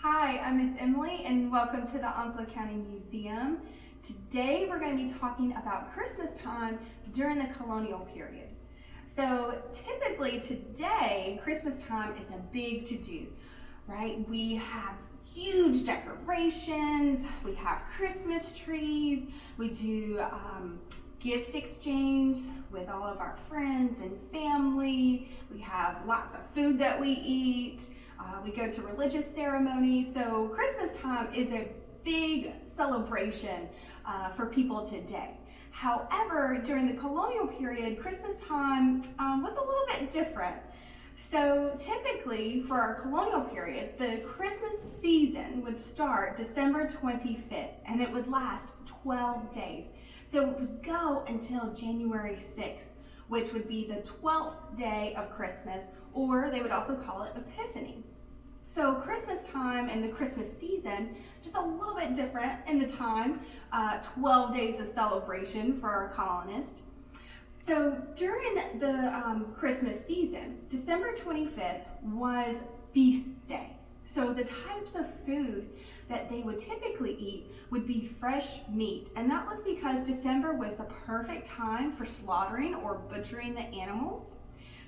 Hi, I'm Miss Emily and welcome to the Onslow County Museum. Today we're going to be talking about Christmas time during the colonial period. So typically today, Christmas time is a big to-do, right? We have huge decorations, we have Christmas trees, we do gift exchange with all of our friends and family, we have lots of food that we eat. We go to religious ceremonies, so Christmas time is a big celebration for people today. However, during the colonial period, Christmas time was a little bit different. So typically, for our colonial period, the Christmas season would start December 25th, and it would last 12 days. So it would go until January 6th, which would be the 12th day of Christmas, or they would also call it Epiphany. So Christmas time and the Christmas season, just a little bit different in the time, 12 days of celebration for our colonists. So during the Christmas season, December 25th was feast day. So the types of food that they would typically eat would be fresh meat. And that was because December was the perfect time for slaughtering or butchering the animals.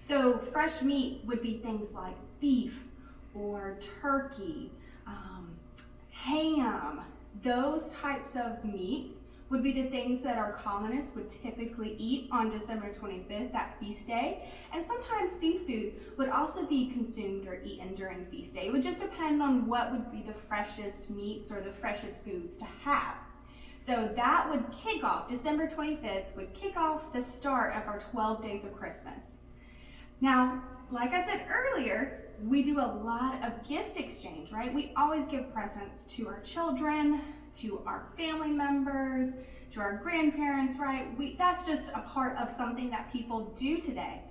So fresh meat would be things like beef, or turkey, ham. Those types of meats would be the things that our colonists would typically eat on December 25th, that feast day. And sometimes seafood would also be consumed or eaten during feast day. It would just depend on what would be the freshest meats or the freshest foods to have. So that would kick off, December 25th would kick off the start of our 12 days of Christmas. Now, like I said earlier, we do a lot of gift exchange, right? We always give presents to our children, to our family members, to our grandparents, right? That's just a part of something that people do today.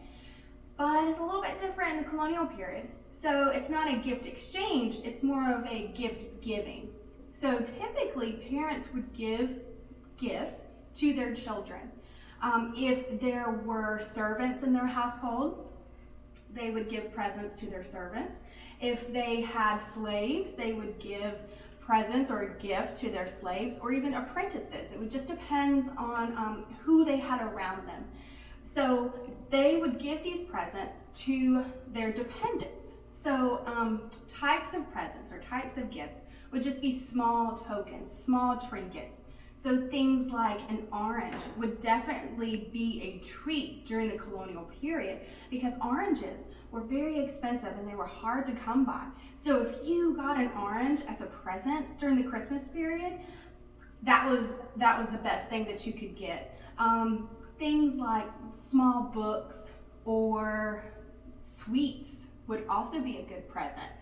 But it's a little bit different in the colonial period. So it's not a gift exchange, it's more of a gift giving. So typically parents would give gifts to their children. If there were servants in their household, they would give presents to their servants. If they had slaves, they would give presents or a gift to their slaves, or even apprentices. It would just depend on who they had around them. So they would give these presents to their dependents. So types of presents or types of gifts would just be small tokens, small trinkets. So things like an orange would definitely be a treat during the colonial period because oranges were very expensive and they were hard to come by. So if you got an orange as a present during the Christmas period, that was the best thing that you could get. Things like small books or sweets would also be a good present.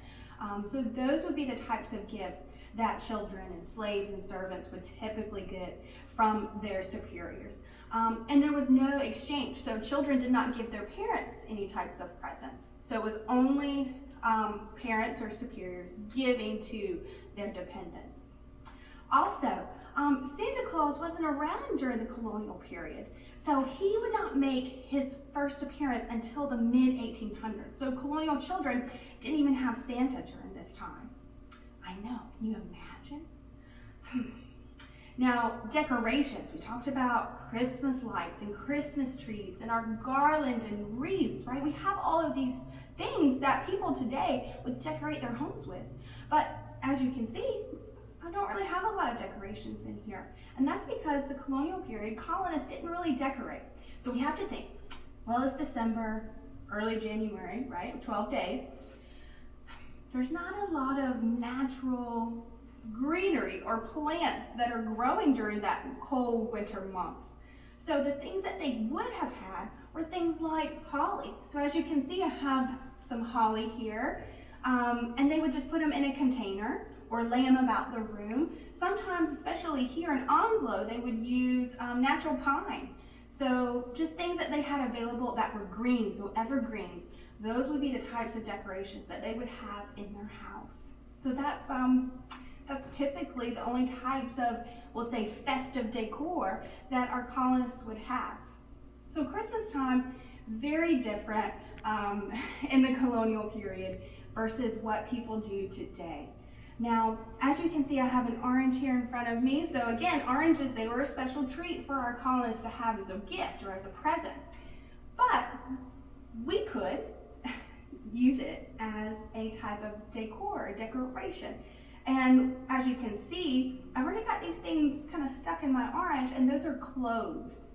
So those would be the types of gifts that children and slaves and servants would typically get from their superiors. And there was no exchange, so children did not give their parents any types of presents. So it was only parents or superiors giving to their dependents. Also, Santa Claus wasn't around during the colonial period, so he would not make his first appearance until the mid-1800s. So colonial children didn't even have Santa during this time. I know, can you imagine? Now, decorations, we talked about Christmas lights and Christmas trees and our garland and wreaths, right? We have all of these things that people today would decorate their homes with. But as you can see, I don't really have a lot of decorations in here. And that's because the colonial period, colonists didn't really decorate. So we have to think, well, it's December, early January, right? 12 days. There's not a lot of natural greenery or plants that are growing during that cold winter months. So the things that they would have had were things like holly. So as you can see, I have some holly here, and they would just put them in a container or lay them about the room. Sometimes, especially here in Onslow, they would use natural pine. So just things that they had available that were green, so evergreens. Those would be the types of decorations that they would have in their house. So that's typically the only types of, we'll say, festive decor that our colonists would have. So Christmas time, very different in the colonial period versus what people do today. Now, as you can see, I have an orange here in front of me. So again, oranges, they were a special treat for our colonists to have as a gift or as a present. But we could use it as a type of decor or decoration. And as you can see, I've already got these things kind of stuck in my orange, and those are cloves.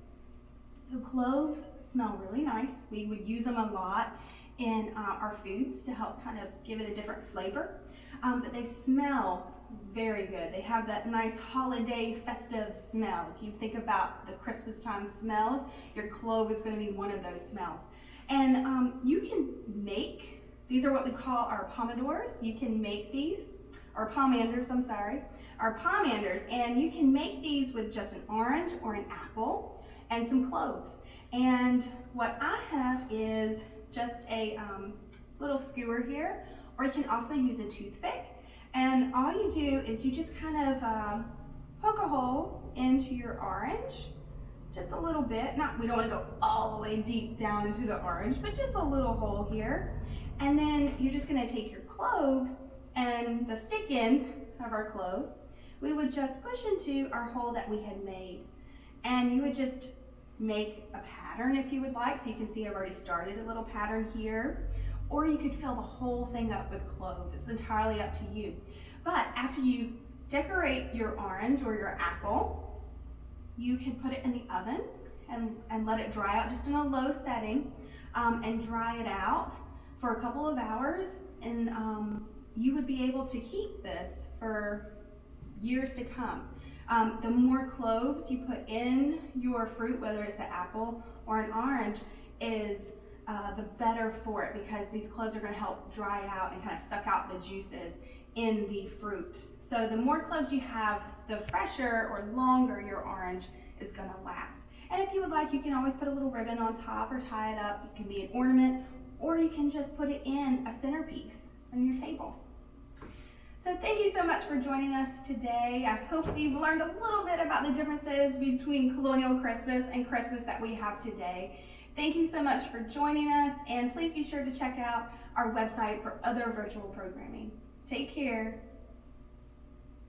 So cloves smell really nice. We would use them a lot in our foods to help kind of give it a different flavor. But they smell very good. They have that nice holiday festive smell. If you think about the Christmas time smells, your clove is going to be one of those smells. And you can make, these are what we call our pomodors. You can make these, or pomanders, I'm sorry, our pomanders. And you can make these with just an orange or an apple and some cloves. And what I have is just a little skewer here, or you can also use a toothpick. And all you do is you just kind of poke a hole into your orange, just a little bit. We don't want to go all the way deep down into the orange, but just a little hole here. And then you're just going to take your clove and the stick end of our clove, we would just push into our hole that we had made. And you would just make a pattern if you would like. So you can see I've already started a little pattern here. Or you could fill the whole thing up with clove. It's entirely up to you. But after you decorate your orange or your apple, you can put it in the oven and let it dry out just in a low setting and dry it out for a couple of hours. And you would be able to keep this for years to come. The more cloves you put in your fruit, whether it's the apple or an orange, is the better for it, because these cloves are going to help dry out and kind of suck out the juices in the fruit. So the more cloves you have, the fresher or longer your orange is going to last. And if you would like, you can always put a little ribbon on top or tie it up. It can be an ornament, or you can just put it in a centerpiece on your table. So thank you so much for joining us today. I hope you've learned a little bit about the differences between colonial Christmas and Christmas that we have today. Thank you so much for joining us, and please be sure to check out our website for other virtual programming. Take care.